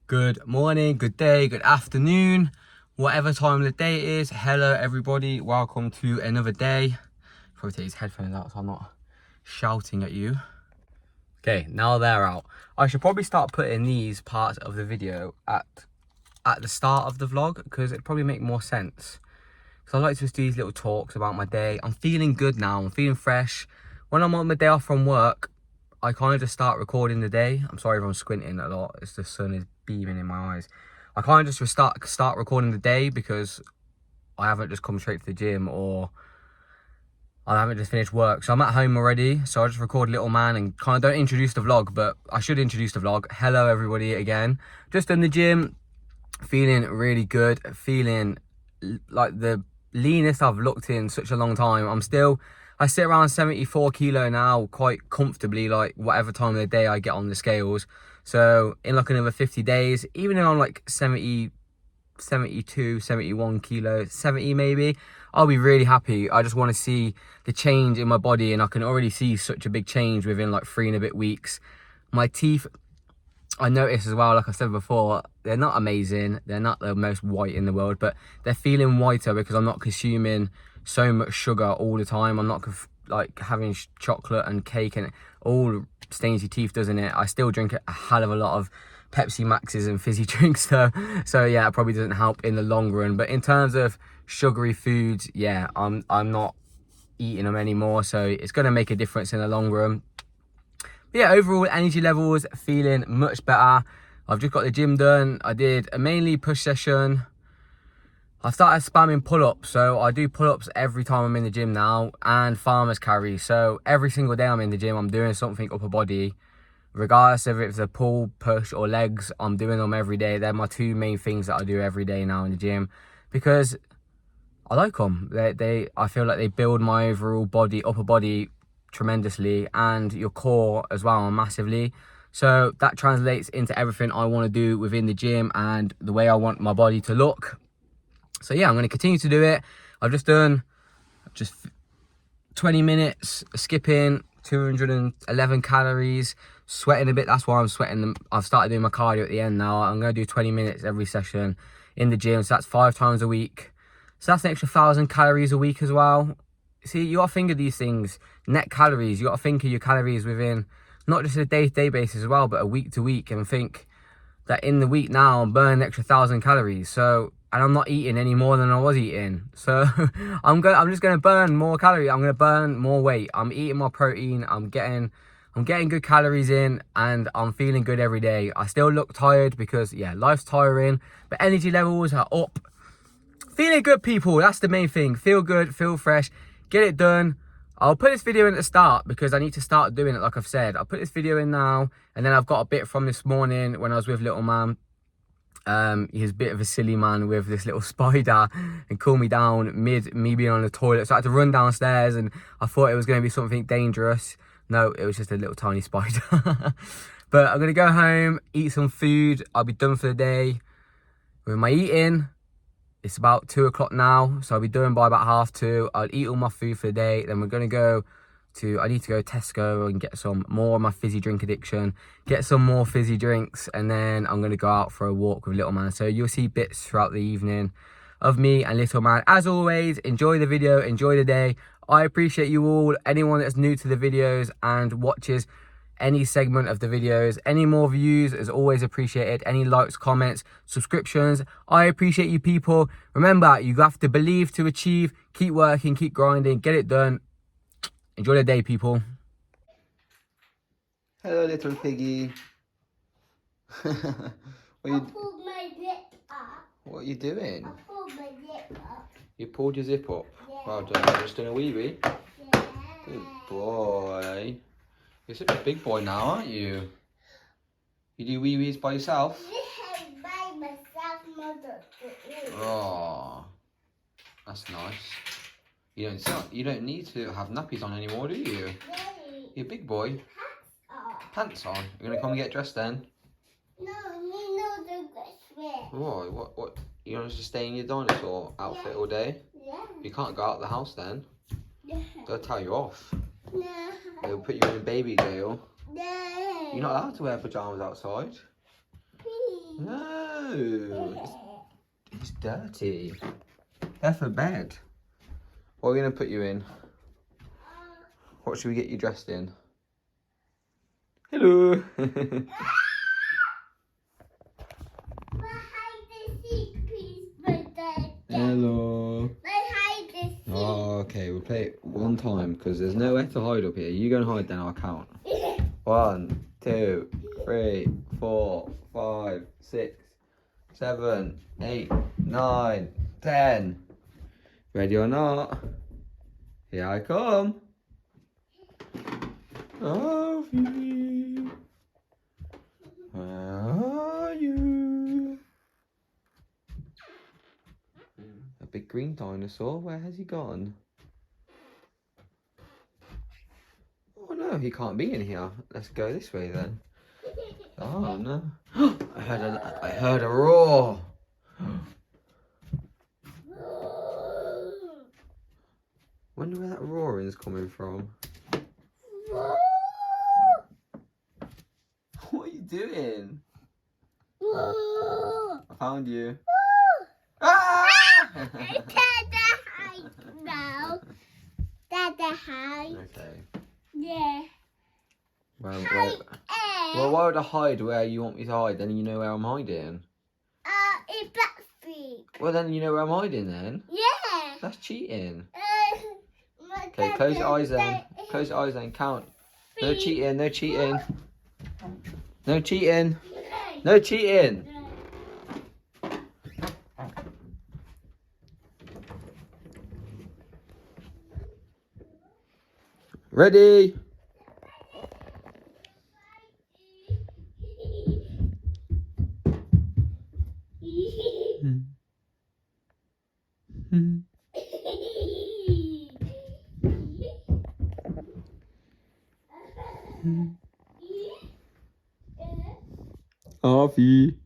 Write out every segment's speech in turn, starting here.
Good morning, good day, good afternoon, whatever time of the day it is. Hello everybody, welcome to another day. Probably take these headphones out so I'm not shouting at you. Okay, now they're out. I should probably start putting these parts of the video at the start of the vlog because it'd probably make more sense. So I like to just do these little talks about my day. I'm feeling good now, I'm feeling fresh. When I'm on my day off from work, I kind of just start recording the day. I'm sorry if I'm squinting a lot, it's the sun is beaming in my eyes. I kind of just start recording the day because I haven't just come straight to the gym or I haven't just finished work. So I'm at home already, so I just record little man and kind of don't introduce the vlog, but I should introduce the vlog. Hello everybody again. Just in the gym, feeling really good, feeling like the leanest I've looked in such a long time. I sit around 74 kilo now quite comfortably, like whatever time of the day I get on the scales. So in like another 50 days, even though I'm like 70, 72, 71 kilos, 70 maybe, I'll be really happy. I just want to see the change in my body, and I can already see such a big change within like 3 and a bit weeks. My teeth, I noticed as well, like I said before, they're not amazing. They're not the most white in the world, but they're feeling whiter because I'm not consuming so much sugar all the time. I'm not like having chocolate and cake, and it all stains your teeth, doesn't it? I still drink a hell of a lot of Pepsi Maxes and fizzy drinks though. So yeah, it probably doesn't help in the long run. But in terms of sugary foods, yeah, I'm not eating them anymore. So it's going to make a difference in the long run. But yeah, overall energy levels feeling much better. I've just got the gym done. I did a mainly push session. I started spamming pull-ups, so I do pull-ups every time I'm in the gym now, and farmer's carry. So every single day I'm in the gym, I'm doing something upper body, regardless of if it's a pull, push or legs. I'm doing them every day. They're my two main things that I do every day now in the gym because I like them. I feel like they build my overall body, upper body tremendously, and your core as well massively. So that translates into everything I want to do within the gym and the way I want my body to look. So yeah, I'm going to continue to do it. I've just done 20 minutes skipping, 211 calories, sweating a bit. That's why I'm sweating. I've started doing my cardio at the end now. I'm going to do 20 minutes every session in the gym. So that's 5 times a week. So that's an extra 1,000 calories a week as well. See, you got to think of these things, net calories. You got to think of your calories within not just a day-to-day basis as well, but a week to week, and think that in the week now I'm burning an extra 1,000 calories. So, and I'm not eating any more than I was eating. So I'm just gonna burn more calories. I'm gonna burn more weight. I'm eating more protein. I'm getting good calories in, and I'm feeling good every day. I still look tired because yeah, life's tiring, but energy levels are up. Feeling good, people. That's the main thing. Feel good, feel fresh, get it done. I'll put this video in at the start because I need to start doing it, like I've said. I'll put this video in now, and then I've got a bit from this morning when I was with little man. He's a bit of a silly man with this little spider and cooled me down mid me being on the toilet. So I had to run downstairs, and I thought it was going to be something dangerous. No, it was just a little tiny spider. But I'm going to go home, eat some food. I'll be done for the day with my eating. It's about 2 o'clock now, so I'll be done by about 2:30. I'll eat all my food for the day. Then we're going to go I need to go to Tesco and get some more of my fizzy drink addiction, get some more fizzy drinks, and then I'm going to go out for a walk with little man. So you'll see bits throughout the evening of me and little man. As always, enjoy the video, enjoy the day. I appreciate you all. Anyone that's new to the videos and watches any segment of the videos, any more views is always appreciated. Any likes, comments, subscriptions, I appreciate you people. Remember, you have to believe to achieve. Keep working, keep grinding, get it done. Enjoy the day, people. Hello, little piggy. I pulled my zip up. What are you doing? I pulled my zip up. You pulled your zip up? Yeah. Well done. You're just doing a wee-wee. Yeah. Good boy. You're such a big boy now, aren't you? You do wee-wees by yourself? Yeah, by myself, mother. Oh, that's nice. You don't need to have nappies on anymore, do you? Daddy, You're a big boy. Pants on. You're gonna come and get dressed then? No, you know the dress. What? You want us to stay in your dinosaur outfit all day? Yeah. You can't go out the house then. Yeah. They'll tell you off. No. They'll put you in baby jail. No. You're not allowed to wear pajamas outside. Please. No, it's dirty. They're for bed. What are we going to put you in? What should we get you dressed in? Hello. Hello. Oh, okay, we'll play it one time because there's nowhere to hide up here. You go and hide, then I'll count. 1, 2, 3, 4, 5, 6, 7, 8, 9, 10. Ready or not? Here I come. Alfie, where are you? A big green dinosaur, where has he gone? Oh no, he can't be in here. Let's go this way then. Oh no. I heard a roar. Wonder where that roaring is coming from. What are you doing? I found you. Ah! Dada hide now. Dada hide. Okay. Yeah. Well, Hide. why would I hide where you want me to hide? Then you know where I'm hiding. In Blackfeet. Well, then you know where I'm hiding then. Yeah. That's cheating. My Okay, close your eyes then. dada- Close your eyes then. Count. No cheating. No cheating. No cheating. No cheating. Ready? Alfie.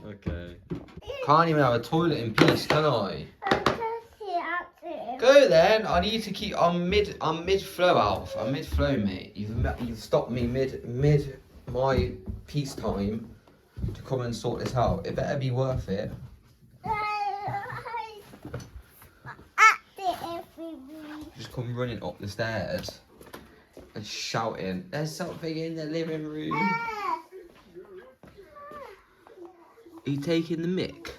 Okay. Can't even have a toilet in peace, can I? Go then. I need to keep. I'm mid flow, Alf. I'm mid flow, mate. You've stopped me mid my peace time to come and sort this out. It better be worth it. Just come running up the stairs and shouting, "There's something in the living room." Are you taking the mick?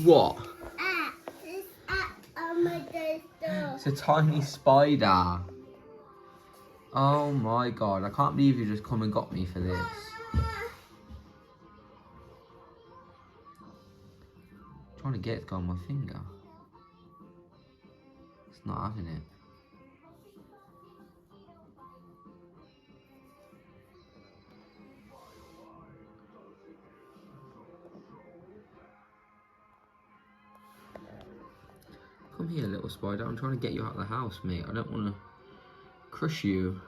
What? It's a tiny spider. Oh my god, I can't believe you just come and got me for this. I'm trying to get it to go on my finger. It's not having it. Come here, little spider. I'm trying to get you out of the house, mate. I don't want to crush you.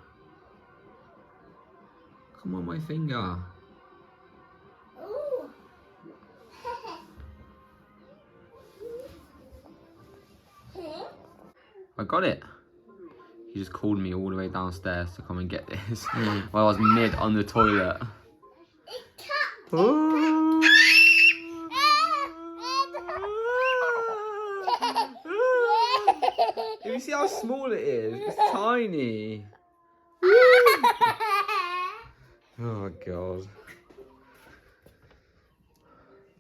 Come on my finger. I got it. He just called me all the way downstairs to come and get this while I was mid on the toilet. Oh. You see how small it is? It's tiny. Oh god.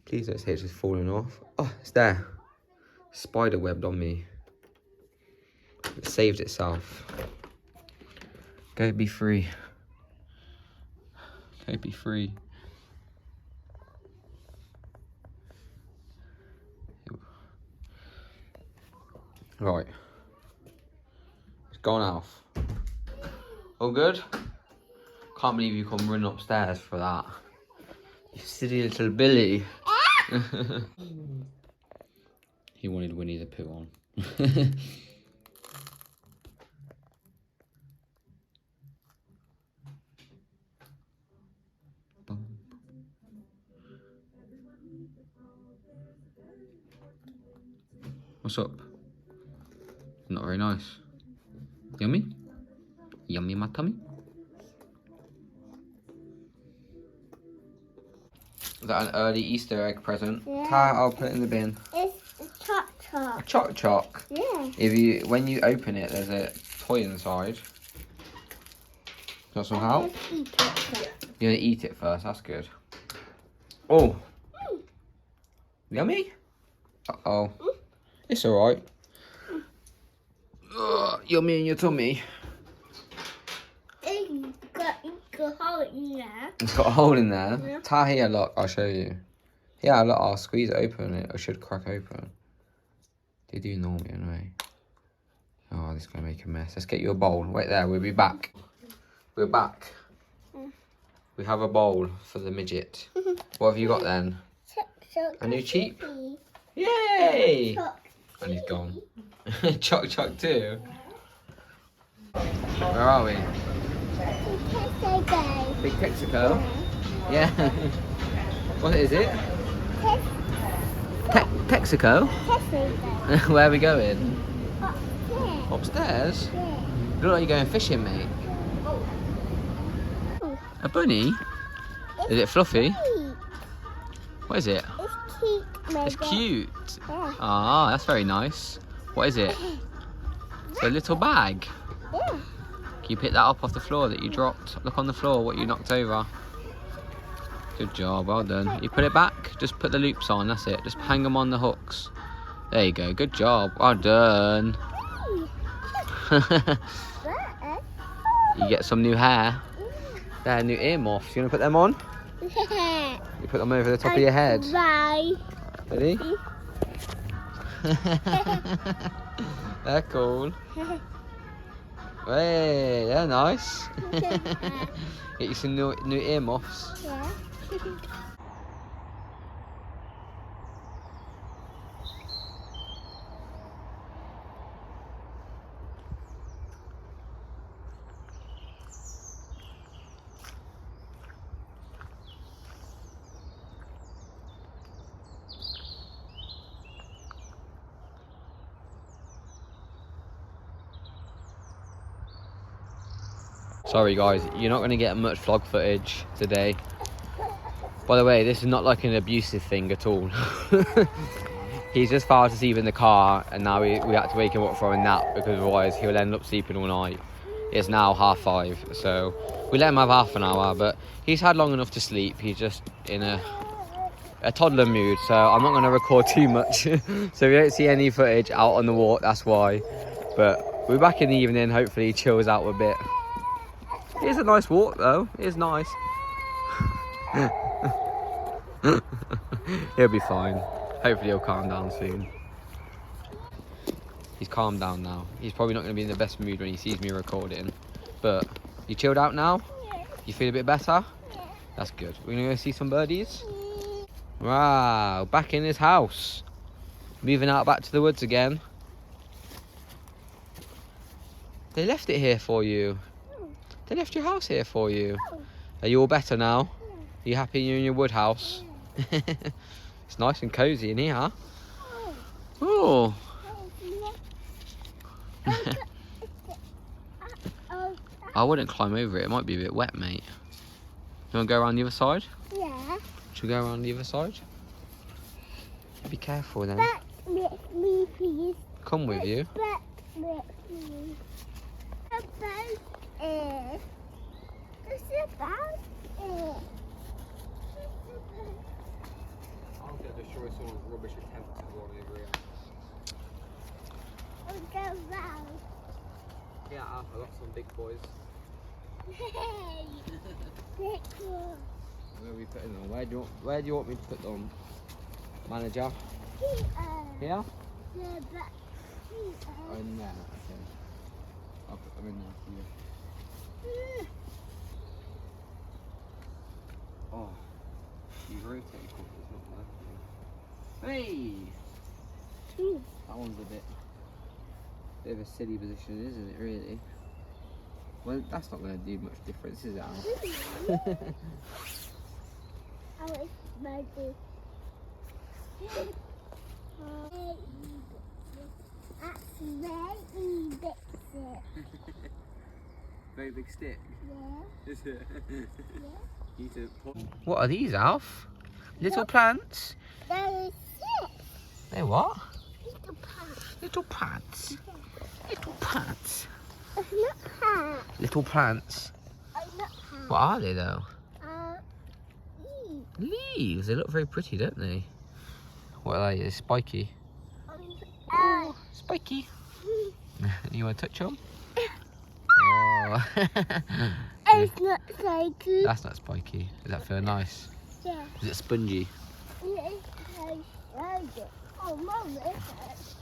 Please don't say it's just falling off. Oh, it's there. Spider webbed on me. It saved itself. Go be free. Go be free. Right. It's gone off. All good? Can't believe you come running upstairs for that. You silly little Billy. He wanted Winnie the Pooh on. What's up? Not very nice. Yummy? Yummy in my tummy? Is that an early Easter egg present? Yeah. I'll put it in the bin. It's a choc. Choc. Yeah. When you open it, there's a toy inside. Got some help? You're gonna eat it first. That's good. Oh. Yummy? Uh-oh. It's alright. Yummy in your tummy. It's got a hole in there. It's got a hole in there. Yeah. Here, look. I'll show you. Yeah, look. I'll squeeze it open. It should crack open. They do normally anyway. Oh, this is going to make a mess. Let's get you a bowl. Wait there. We'll be back. We're back. We have a bowl for the midget. What have you got then? A new cheap? Yay! And he's gone. Choc too. Where are we? Big Texaco? Yeah. What is it? Texaco? Where are we going? Upstairs? You look like you're going fishing, mate. A bunny? Is it fluffy? What is it? It's cute. It's cute. Yeah. Ah, that's very nice. What is it? It's a little bag. Yeah. Can you pick that up off the floor that you dropped? Look on the floor what you knocked over. Good job, well done. You put it back, just put the loops on, that's it. Just hang them on the hooks. There you go, good job, well done. You get some new hair. They're new earmuffs. You want to put them on? You put them over the top of your head. Bye. Ready? They're cool. Hey, they're nice. Get you some new earmuffs. Yeah. Sorry guys, you're not going to get much vlog footage today. By the way, this is not like an abusive thing at all. He's just fast asleep in the car and now we had to wake him up for a nap because otherwise he'll end up sleeping all night. It's now 5:30, so we let him have half an hour, but he's had long enough to sleep. He's just in a toddler mood, so I'm not going to record too much. So we don't see any footage out on the walk, that's why. But we're back in the evening, hopefully he chills out a bit. It is a nice walk though, it is nice. He'll be fine. Hopefully he'll calm down soon. He's calmed down now. He's probably not going to be in the best mood when he sees me recording. But you chilled out now? You feel a bit better? That's good. We're going to go see some birdies? Wow, back in his house. Moving out back to the woods again. They left it here for you. They left your house here for you. Are you all better now? Are you happy you're in your wood house? It's nice and cozy in here. Oh. I wouldn't climb over it. It might be a bit wet, mate. You want to go around the other side? Yeah. Should we go around the other side? Be careful then. Back with me, please. Come with you. Back with me. About it. Just about it. I'm going to destroy some rubbish attempts to go over here. We'll go round. Yeah, I got some big boys. Hey. Big one. Where are we putting them? Where do you want me to put them? Manager? Here. Here? Yeah, but here. Oh, in there. Okay. I'll put them in there for you. Oh, these rotating cookers not working. Hey! That one's a bit of a silly position, isn't it, really? Well, that's not going to do much difference, is it, Al? I was ready. That's very big stick. Very big stick. Yeah. Is it? Yeah. Need to put... What are these, Alf? Little plants? That is it. They're what? Little plants. Little plants. Little plants. It's not hard. Little plants. It's not hard. What are they though? Eat. Leaves. They look very pretty, don't they? What are they? They're spiky. Oh. Spiky. You want to touch them? Oh. It's not so good. That's not spiky. Does that feel nice? Yeah. Is it spongy? It's so good. Oh, Mum, it hurts.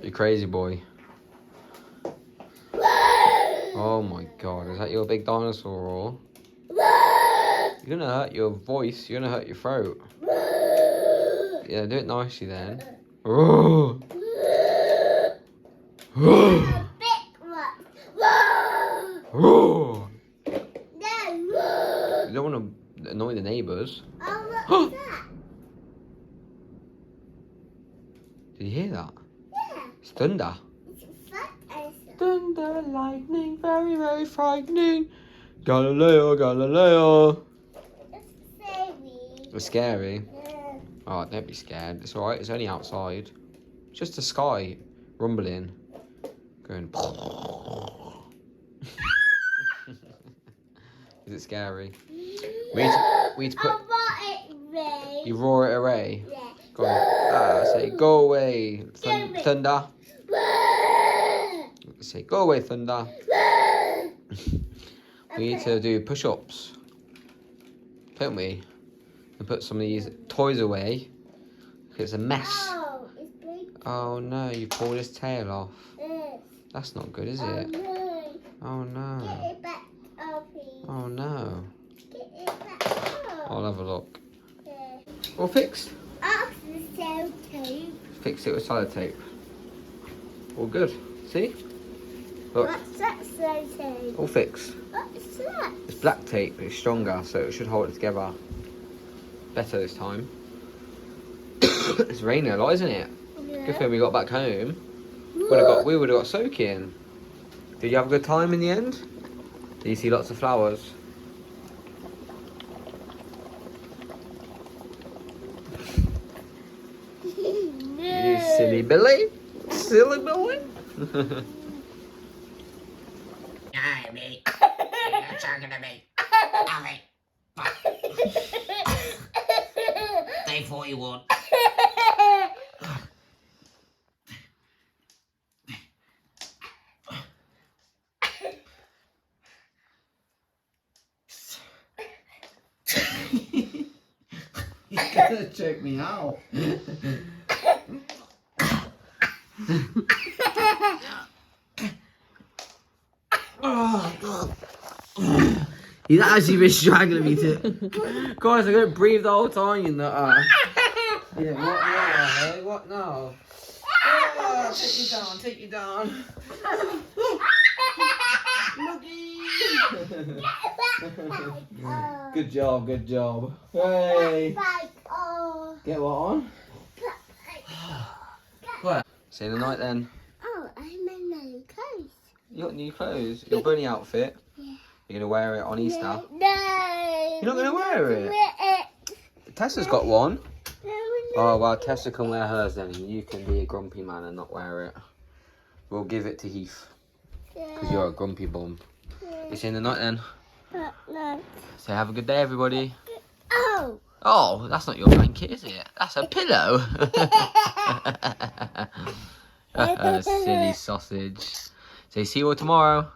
You crazy boy. Oh my god, is that your big dinosaur roar? You're gonna hurt your voice, you're gonna hurt your throat. Yeah, do it nicely then. Roar. Roar. Roar. You don't want to annoy the neighbours. Oh, what's that? Did you hear that? Yeah. It's thunder. It's a fat Thunder, lightning, very, very frightening. Galileo, Galileo. It's scary. It's scary. Yeah. Oh, don't be scared. It's alright. It's only outside. It's just the sky rumbling. Going. Is it scary? We need to put. I want it red. You roar it away. Yeah. Go on. Say go away, thunder. Say go away, thunder. We need to do push-ups, don't we? And put some of these toys away. It's a mess. Oh, it's big. Oh no, you pulled his tail off. Yes. That's not good, is Oh, it? no. Oh Get no. it back, Alfie. Oh no. Get it back. I'll have a look. Yeah. All fixed. Off the cell tape. Fix it with sellotape. All good. See? Look, What's that cell tape? all fixed. What's that? It's black tape. It's stronger, so it should hold it together better this time. It's raining a lot, isn't it? Good thing we got back home. We would have got soaking. Did you have a good time in the end? Did you see lots of flowers? You silly Billy. Silly Billy. Hi, mate. You're talking to me. Alfie. Day 41. You're gonna choke me out. He's actually been struggling me to. Guys, I couldn't breathe the whole time, you know. Yeah, what now, hey? What now? Oh, take you down, take you down. Good job, good job. Hey. Get what on? What? See you tonight then. Oh, I'm in new clothes. You got new clothes? Your bunny outfit? Yeah. You're gonna wear it on Easter? No. You're not gonna wear it? Tessa's got one. Oh well, Tessa can wear hers then. You can be a grumpy man and not wear it. We'll give it to Heath. Because you're a grumpy bum. You see you in the night then? No. So have a good day everybody. Oh. Oh, that's not your blanket, is it? That's a pillow. Silly sausage. So see you all tomorrow.